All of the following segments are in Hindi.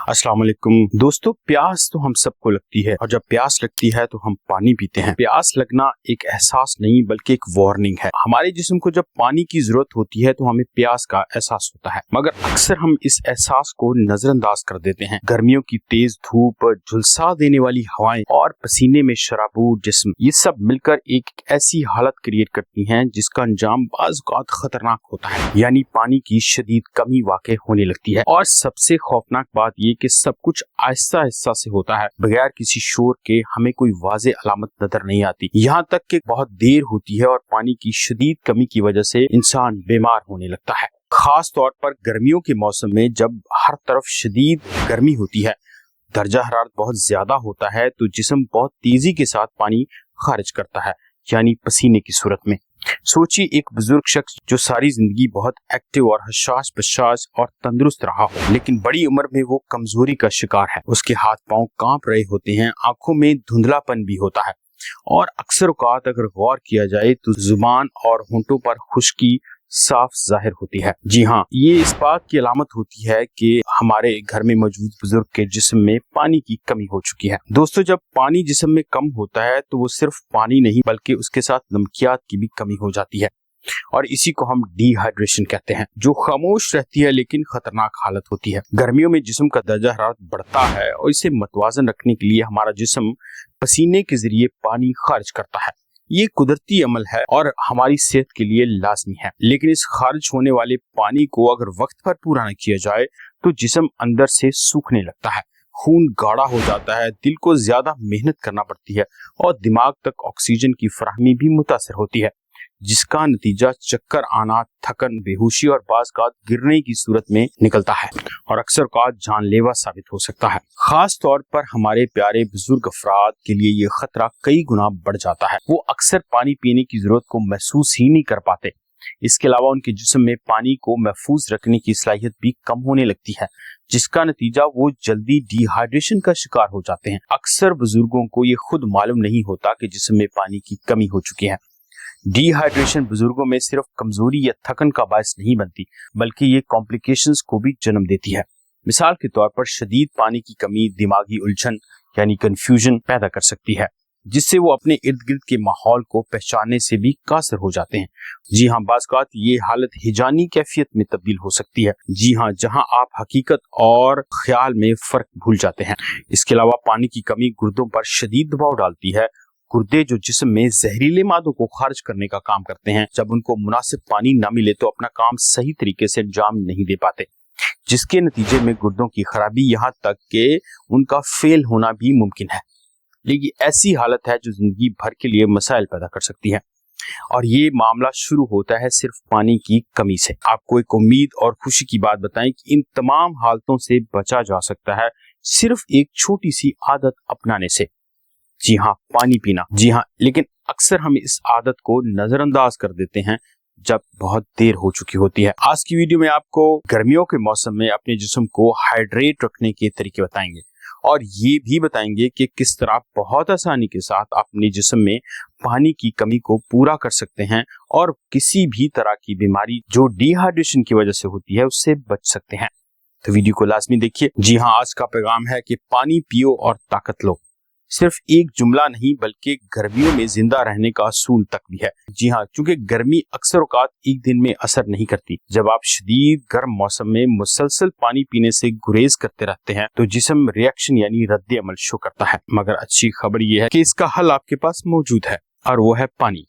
अस्सलाम वालेकुम दोस्तों, प्यास तो हम सबको लगती है और जब प्यास लगती है तो हम पानी पीते हैं। प्यास लगना एक एहसास नहीं बल्कि एक वार्निंग है। हमारे जिस्म को जब पानी की जरूरत होती है तो हमें प्यास का एहसास होता है, मगर अक्सर हम इस एहसास को नजरअंदाज कर देते हैं। गर्मियों की तेज धूप, झुलसा देने वाली हवाएं और पसीने में शराबूर जिस्म, ये सब मिलकर एक ऐसी हालत क्रिएट करती हैं जिसका अंजाम बाज़ औक़ात खतरनाक होता है, यानी पानी की शदीद कमी वाक़ई होने लगती है। और सबसे खौफनाक बात ये कि सब कुछ आहिस्ता आहिस्ता से होता है, बगैर किसी शोर के। हमें कोई वाज़े अलामत नजर नहीं आती, यहाँ तक कि बहुत देर होती है और पानी की शदीद कमी की वजह से इंसान बीमार होने लगता है। खास तौर पर गर्मियों के मौसम में जब हर तरफ शदीद गर्मी होती है, दर्जा हरारत बहुत ज्यादा होता है, तो जिस्म बहुत तेजी के साथ पानी खारिज करता है, यानी पसीने की सूरत में। सोचिए एक बुजुर्ग शख्स जो सारी जिंदगी बहुत एक्टिव और हशाश बशाश और तंदुरुस्त रहा हो, लेकिन बड़ी उम्र में वो कमजोरी का शिकार है। उसके हाथ पांव कांप रहे होते हैं, आंखों में धुंधलापन भी होता है और अक्सर औकात अगर गौर किया जाए तो जुबान और होंठों पर खुश्की साफ जाहिर होती है। जी हाँ, ये इस बात की अलामत होती है कि हमारे घर में मौजूद बुजुर्ग के जिस्म में पानी की कमी हो चुकी है। दोस्तों, जब पानी जिस्म में कम होता है तो वो सिर्फ पानी नहीं बल्कि उसके साथ नमकियात की भी कमी हो जाती है और इसी को हम डिहाइड्रेशन कहते हैं, जो खामोश रहती है लेकिन खतरनाक हालत होती है। गर्मियों में जिस्म का दर्जा हरारत बढ़ता है और इसे मतवाजन रखने के लिए हमारा जिस्म पसीने के जरिए पानी खारिज करता है। ये कुदरती अमल है और हमारी सेहत के लिए लाजमी है, लेकिन इस खारिज होने वाले पानी को अगर वक्त पर पूरा न किया जाए तो जिस्म अंदर से सूखने लगता है, खून गाढ़ा हो जाता है, दिल को ज्यादा मेहनत करना पड़ती है और दिमाग तक ऑक्सीजन की फराहमी भी मुतासर होती है, जिसका नतीजा चक्कर आना, थकन, बेहोशी और बाज़ औक़ात गिरने की सूरत में निकलता है और अक्सर औक़ात जानलेवा साबित हो सकता है। खास तौर पर हमारे प्यारे बुजुर्ग अफराद के लिए ये खतरा कई गुना बढ़ जाता है। वो अक्सर पानी पीने की जरूरत को महसूस ही नहीं कर पाते। इसके अलावा उनके जिस्म में पानी को महफूज रखने की सलाहियत भी कम होने लगती है, जिसका नतीजा वो जल्दी डिहाइड्रेशन का शिकार हो जाते हैं। अक्सर बुजुर्गों को ये खुद मालूम नहीं होता कि जिस्म में पानी की कमी हो चुकी है। डिहाइड्रेशन बुजुर्गों में सिर्फ कमजोरी या थकन का बायस नहीं बनती, बल्कि ये कॉम्प्लिकेशंस को भी जन्म देती है। मिसाल के तौर पर शदीद पानी की कमी दिमागी उलझन यानी कंफ्यूजन पैदा कर सकती है, जिससे वो अपने इर्द गिर्द के माहौल को पहचानने से भी कासिर हो जाते हैं। जी हाँ, बाज़ औक़ात ये हालत हिजानी कैफियत में तब्दील हो सकती है। जी हाँ, जहाँ आप हकीकत और ख्याल में फर्क भूल जाते हैं। इसके अलावा पानी की कमी गुर्दों पर शदीद दबाव डालती है। गुर्दे जो जिस्म में जहरीले मादों को खारिज करने का काम करते हैं, जब उनको मुनासिब पानी ना मिले तो अपना काम सही तरीके से अंजाम नहीं दे पाते, जिसके नतीजे में गुर्दों की खराबी, यहाँ तक कि उनका फेल होना भी मुमकिन है। लेकिन ऐसी हालत है जो जिंदगी भर के लिए मसाइल पैदा कर सकती है और ये मामला शुरू होता है सिर्फ पानी की कमी से। आपको एक उम्मीद और खुशी की बात बताएं कि इन तमाम हालतों से बचा जा सकता है सिर्फ एक छोटी सी आदत अपनाने से। जी हाँ, पानी पीना। जी हाँ, लेकिन अक्सर हम इस आदत को नजरअंदाज कर देते हैं जब बहुत देर हो चुकी होती है। आज की वीडियो में आपको गर्मियों के मौसम में अपने जिस्म को हाइड्रेट रखने के तरीके बताएंगे और ये भी बताएंगे कि किस तरह बहुत आसानी के साथ अपने जिस्म में पानी की कमी को पूरा कर सकते हैं और किसी भी तरह की बीमारी जो डिहाइड्रेशन की वजह से होती है उससे बच सकते हैं। तो वीडियो को लाजमी देखिए। जी हाँ, आज का पैगाम है कि पानी पियो और ताकत लो। सिर्फ एक जुमला नहीं बल्कि गर्मियों में जिंदा रहने का असूल तक भी है। जी हाँ, क्योंकि गर्मी अक्सर औकात एक दिन में असर नहीं करती। जब आप शदीद गर्म मौसम में मुसलसल पानी पीने से गुरेज करते रहते हैं तो जिस्म रिएक्शन यानी रद्द अमल शो करता है। मगर अच्छी खबर यह है कि इसका हल आपके पास मौजूद है और वो है पानी।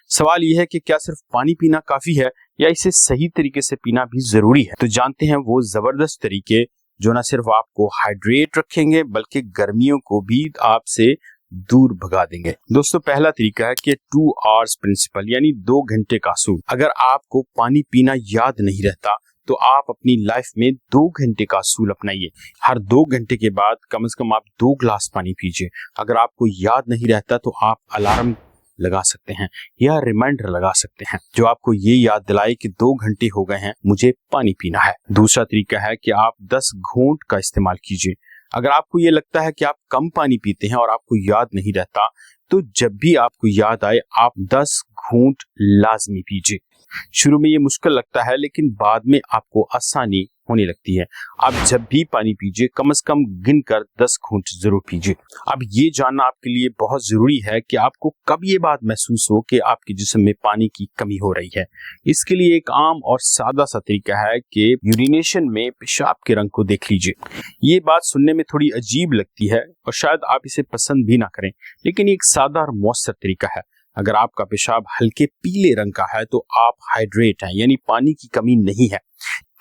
सवाल यह है कि क्या सिर्फ पानी पीना काफी है या इसे सही तरीके से पीना भी जरूरी है। तो जानते हैं वो जबरदस्त तरीके जो न सिर्फ आपको हाइड्रेट रखेंगे बल्कि गर्मियों को भी आपसे दूर भगा देंगे। दोस्तों, पहला तरीका है कि 2 आवर्स प्रिंसिपल यानी 2 घंटे का असूल। अगर आपको पानी पीना याद नहीं रहता तो आप अपनी लाइफ में 2 घंटे का असूल अपनाइए। हर 2 घंटे के बाद कम से कम आप 2 गिलास पानी पीजिए। अगर आपको याद नहीं रहता तो आप अलार्म लगा सकते हैं या रिमाइंडर लगा सकते हैं जो आपको ये याद दिलाए कि 2 घंटे हो गए हैं, मुझे पानी पीना है। दूसरा तरीका है कि आप 10 घूंट का इस्तेमाल कीजिए। अगर आपको ये लगता है कि आप कम पानी पीते हैं और आपको याद नहीं रहता तो जब भी आपको याद आए आप 10 घूंट लाजमी पीजिए। शुरू में ये मुश्किल लगता है लेकिन बाद में आपको आसानी होने लगती है। आप जब भी पानी पीजिए कम से कम गिनकर 10 घूंट जरूर पीजिए। अब ये जानना आपके लिए बहुत जरूरी है कि आपको कब ये बात महसूस हो कि आपके जिस्म में पानी की कमी हो रही है। इसके लिए एक आम और सादा सा तरीका है कि यूरिनेशन में पेशाब के रंग को देख लीजिए। ये बात सुनने में थोड़ी अजीब लगती है और शायद आप इसे पसंद भी ना करें, लेकिन ये एक सादा और मौसर तरीका है। अगर आपका पेशाब हल्के पीले रंग का है तो आप हाइड्रेट हैं, यानी पानी की कमी नहीं है।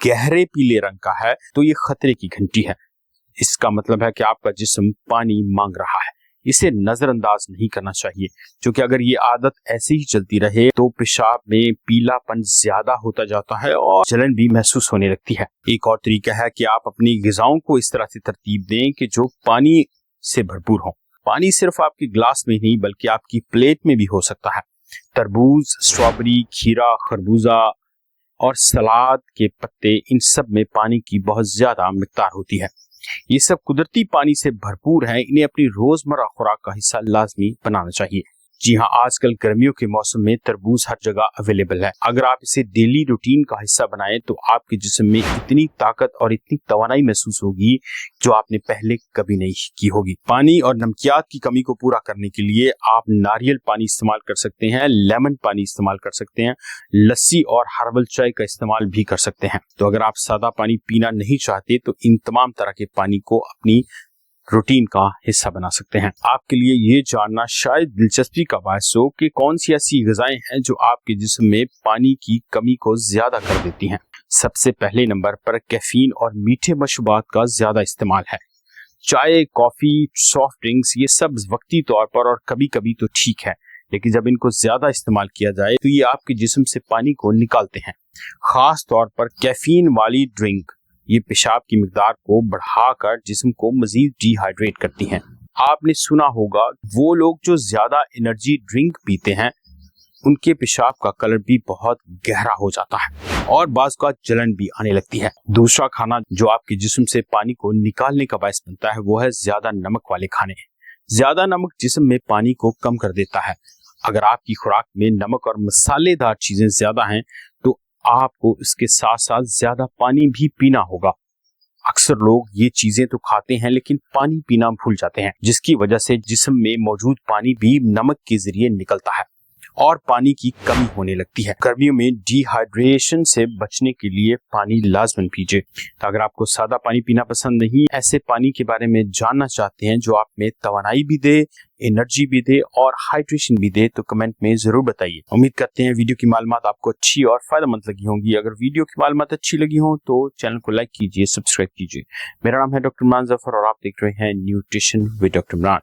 गहरे पीले रंग का है तो ये खतरे की घंटी है। इसका मतलब है कि आपका जिस्म पानी मांग रहा है। इसे नजरअंदाज नहीं करना चाहिए, क्योंकि अगर ये आदत ऐसे ही चलती रहे तो पेशाब में पीलापन ज्यादा होता जाता है और जलन भी महसूस होने लगती है। एक और तरीका है कि आप अपनी ग़िज़ाओं को इस तरह से तरतीब दें कि जो पानी से भरपूर हो। पानी सिर्फ आपके ग्लास में नहीं बल्कि आपकी प्लेट में भी हो सकता है। तरबूज, स्ट्रॉबेरी, खीरा, खरबूजा और सलाद के पत्ते, इन सब में पानी की बहुत ज्यादा मिकदार होती है। ये सब कुदरती पानी से भरपूर हैं। इन्हें अपनी रोजमर्रा खुराक का हिस्सा लाजमी बनाना चाहिए। जी हाँ, आजकल गर्मियों के मौसम में तरबूज हर जगह अवेलेबल है। अगर आप इसे डेली रूटीन का हिस्सा बनाएं तो आपके जिस्म में इतनी ताकत और इतनी तवानाई महसूस होगी जो आपने पहले कभी नहीं की होगी। पानी और नमकियात की कमी को पूरा करने के लिए आप नारियल पानी इस्तेमाल कर सकते हैं, लेमन पानी इस्तेमाल कर सकते हैं, लस्सी और हर्बल चाय का इस्तेमाल भी कर सकते हैं। तो अगर आप सादा पानी पीना नहीं चाहते तो इन तमाम तरह के पानी को अपनी रूटीन का हिस्सा बना सकते हैं। आपके लिए ये जानना शायद दिलचस्पी का बायस हो कि कौन सी ऐसी ग़िज़ाएं हैं जो आपके जिस्म में पानी की कमी को ज्यादा कर देती हैं। सबसे पहले नंबर पर कैफीन और मीठे मशरूबात का ज्यादा इस्तेमाल है। चाय, कॉफी, सॉफ्ट ड्रिंक्स, ये सब वक्ती तौर पर और कभी कभी तो ठीक है, लेकिन जब इनको ज्यादा इस्तेमाल किया जाए तो ये आपके जिस्म से पानी को निकालते हैं। खास तौर पर कैफीन वाली ड्रिंक ये पेशाब की मिकदार को बढ़ाकर जिस्म को मजीद डिहाइड्रेट करती हैं। आपने सुना होगा वो लोग जो ज्यादा एनर्जी ड्रिंक पीते हैं उनके पेशाब का कलर भी बहुत गहरा हो जाता है और बाज़ का जलन भी आने लगती है। दूसरा खाना जो आपके जिस्म से पानी को निकालने का बायस बनता है वो है ज्यादा नमक वाले खाने। ज्यादा नमक जिस्म में पानी को कम कर देता है। अगर आपकी खुराक में नमक और मसालेदार चीजें ज्यादा हैं तो आपको इसके साथ साथ ज्यादा पानी भी पीना होगा। अक्सर लोग ये चीजें तो खाते हैं लेकिन पानी पीना भूल जाते हैं, जिसकी वजह से जिस्म में मौजूद पानी भी नमक के जरिए निकलता है और पानी की कमी होने लगती है। गर्मियों में डिहाइड्रेशन से बचने के लिए पानी लाजमन पीजिए। तो अगर आपको सादा पानी पीना पसंद नहीं, ऐसे पानी के बारे में जानना चाहते हैं जो आप में तवानाई भी दे, एनर्जी भी दे और हाइड्रेशन भी दे, तो कमेंट में जरूर बताइए। उम्मीद करते हैं वीडियो की मालूमात आपको अच्छी और फायदेमंद लगी होंगी। अगर वीडियो की मालूमात अच्छी लगी हो तो चैनल को लाइक कीजिए, सब्सक्राइब कीजिए। मेरा नाम है डॉक्टर इमरान जफर और आप देख रहे हैं न्यूट्रिशन विद डॉक्टर इमरान।